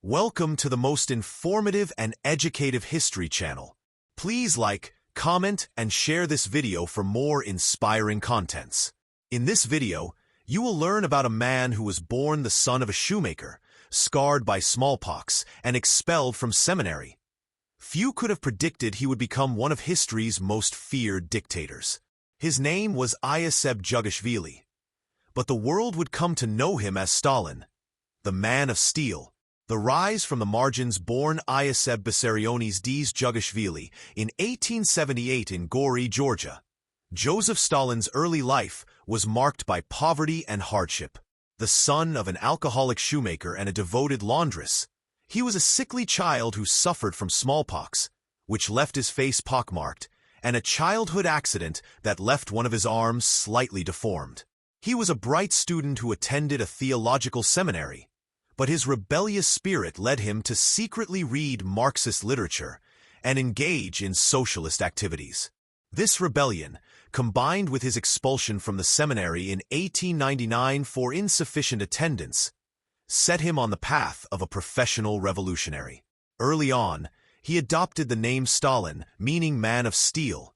Welcome to the most informative and educative history channel. Please like, comment, and share this video for more inspiring contents. In this video, you will learn about a man who was born the son of a shoemaker, scarred by smallpox, and expelled from seminary. Few could have predicted he would become one of history's most feared dictators. His name was Iosif Jugashvili, but the world would come to know him as Stalin, the man of steel. The rise from the margins born Iosif Vissarionis des Jugashvili in 1878 in Gori, Georgia. Joseph Stalin's early life was marked by poverty and hardship. The son of an alcoholic shoemaker and a devoted laundress, he was a sickly child who suffered from smallpox, which left his face pockmarked, and a childhood accident that left one of his arms slightly deformed. He was a bright student who attended a theological seminary, but his rebellious spirit led him to secretly read Marxist literature and engage in socialist activities. This rebellion, combined with his expulsion from the seminary in 1899 for insufficient attendance, set him on the path of a professional revolutionary. Early on, he adopted the name Stalin, meaning man of steel,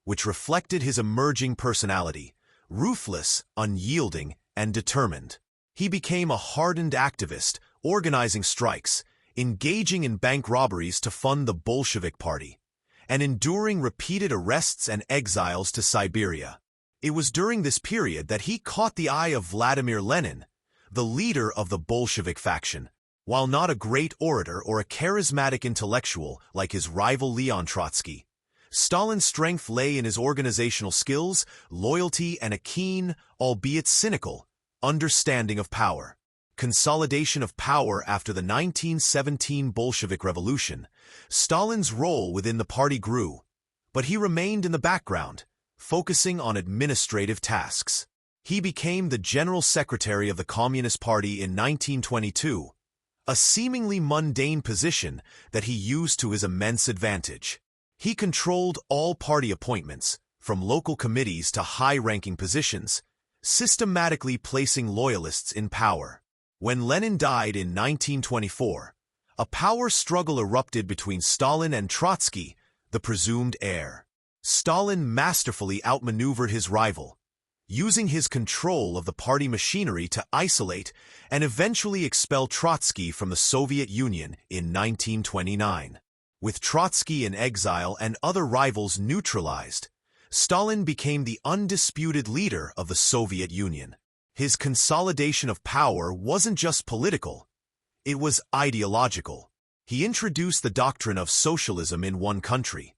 which reflected his emerging personality, ruthless, unyielding, and determined. He became a hardened activist, organizing strikes, engaging in bank robberies to fund the Bolshevik Party, and enduring repeated arrests and exiles to Siberia. It was during this period that he caught the eye of Vladimir Lenin, the leader of the Bolshevik faction. While not a great orator or a charismatic intellectual like his rival Leon Trotsky, Stalin's strength lay in his organizational skills, loyalty, and a keen, albeit cynical, understanding of power. Consolidation of power after the 1917 Bolshevik Revolution, Stalin's role within the party grew, but he remained in the background, focusing on administrative tasks. He became the General Secretary of the Communist Party in 1922, a seemingly mundane position that he used to his immense advantage. He controlled all party appointments, from local committees to high-ranking positions, systematically placing loyalists in power. When Lenin died in 1924, a power struggle erupted between Stalin and Trotsky, the presumed heir. Stalin masterfully outmaneuvered his rival, using his control of the party machinery to isolate and eventually expel Trotsky from the Soviet Union in 1929. With Trotsky in exile and other rivals neutralized, Stalin became the undisputed leader of the Soviet Union. His consolidation of power wasn't just political, it was ideological. He introduced the doctrine of socialism in one country,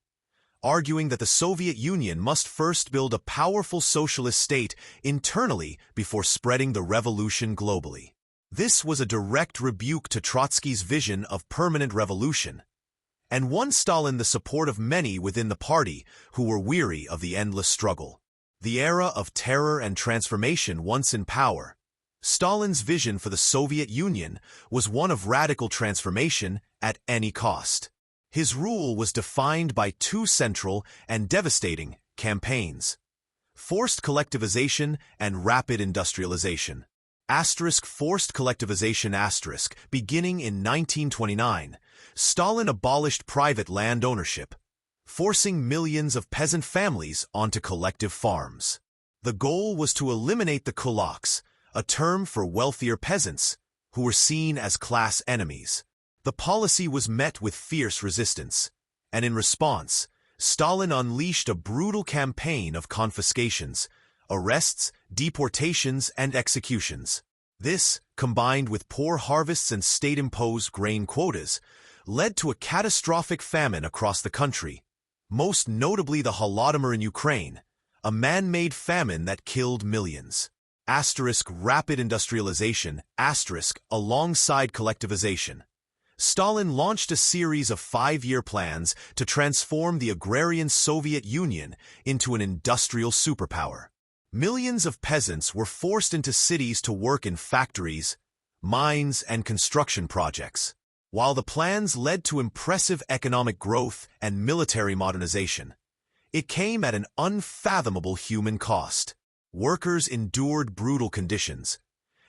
arguing that the Soviet Union must first build a powerful socialist state internally before spreading the revolution globally. This was a direct rebuke to Trotsky's vision of permanent revolution, and won Stalin the support of many within the party who were weary of the endless struggle. The era of terror and transformation once in power, Stalin's vision for the Soviet Union was one of radical transformation at any cost. His rule was defined by two central and devastating campaigns: forced collectivization and rapid industrialization. Forced collectivization beginning in 1929, Stalin abolished private land ownership, forcing millions of peasant families onto collective farms. The goal was to eliminate the kulaks, a term for wealthier peasants, who were seen as class enemies. The policy was met with fierce resistance, and in response, Stalin unleashed a brutal campaign of confiscations, arrests, deportations, and executions. This, combined with poor harvests and state-imposed grain quotas, led to a catastrophic famine across the country, most notably the Holodomor in Ukraine, a man-made famine that killed millions. Rapid industrialization, alongside collectivization. Stalin launched a series of 5-year plans to transform the agrarian Soviet Union into an industrial superpower. Millions of peasants were forced into cities to work in factories, mines, and construction projects. While the plans led to impressive economic growth and military modernization, it came at an unfathomable human cost. Workers endured brutal conditions,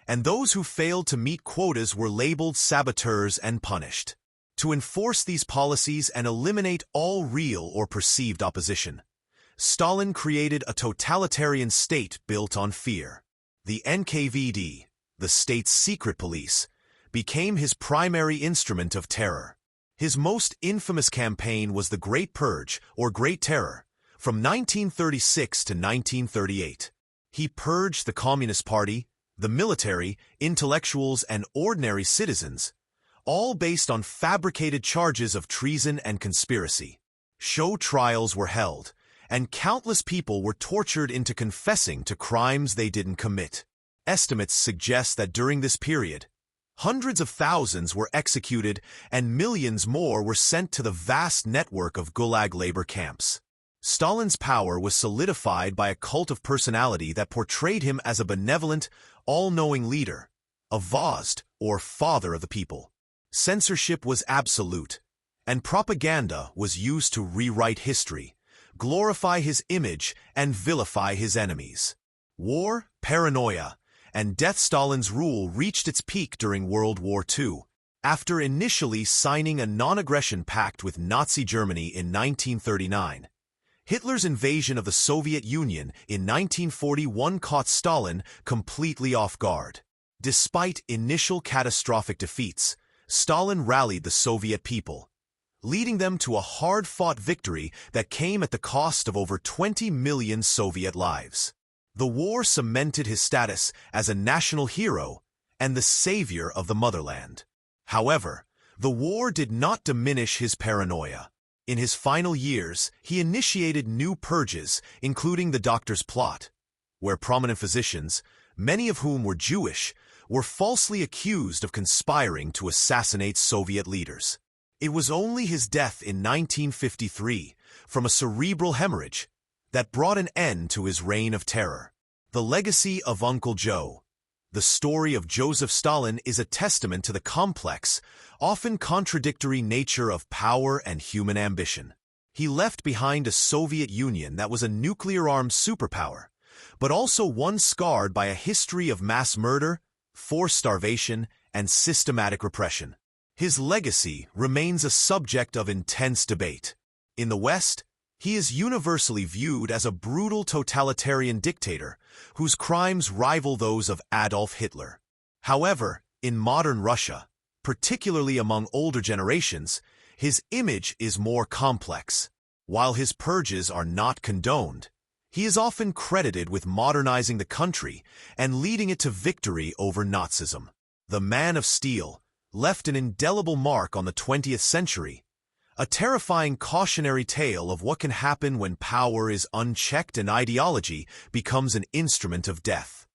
and those who failed to meet quotas were labeled saboteurs and punished. To enforce these policies and eliminate all real or perceived opposition, Stalin created a totalitarian state built on fear. The NKVD, the state's secret police, became his primary instrument of terror. His most infamous campaign was the Great Purge, or Great Terror, from 1936 to 1938. He purged the Communist Party, the military, intellectuals, and ordinary citizens, all based on fabricated charges of treason and conspiracy. Show trials were held, and countless people were tortured into confessing to crimes they didn't commit. Estimates suggest that during this period, hundreds of thousands were executed and millions more were sent to the vast network of gulag labor camps. Stalin's power was solidified by a cult of personality that portrayed him as a benevolent, all-knowing leader, a vozd, or father of the people. Censorship was absolute, and propaganda was used to rewrite history, glorify his image, and vilify his enemies. War, paranoia, and death. Stalin's rule reached its peak during World War II, after initially signing a non-aggression pact with Nazi Germany in 1939. Hitler's invasion of the Soviet Union in 1941 caught Stalin completely off guard. Despite initial catastrophic defeats, Stalin rallied the Soviet people, leading them to a hard-fought victory that came at the cost of over 20 million Soviet lives. The war cemented his status as a national hero and the savior of the motherland. However, the war did not diminish his paranoia. In his final years, he initiated new purges, including the Doctor's Plot, where prominent physicians, many of whom were Jewish, were falsely accused of conspiring to assassinate Soviet leaders. It was only his death in 1953, from a cerebral hemorrhage, that brought an end to his reign of terror. The legacy of Uncle Joe. The story of Joseph Stalin is a testament to the complex, often contradictory nature of power and human ambition. He left behind a Soviet Union that was a nuclear-armed superpower, but also one scarred by a history of mass murder, forced starvation, and systematic repression. His legacy remains a subject of intense debate. In the West, he is universally viewed as a brutal totalitarian dictator whose crimes rival those of Adolf Hitler. However, in modern Russia, particularly among older generations, his image is more complex. While his purges are not condoned, he is often credited with modernizing the country and leading it to victory over Nazism. The Man of Steel left an indelible mark on the 20th century, a terrifying cautionary tale of what can happen when power is unchecked and ideology becomes an instrument of death.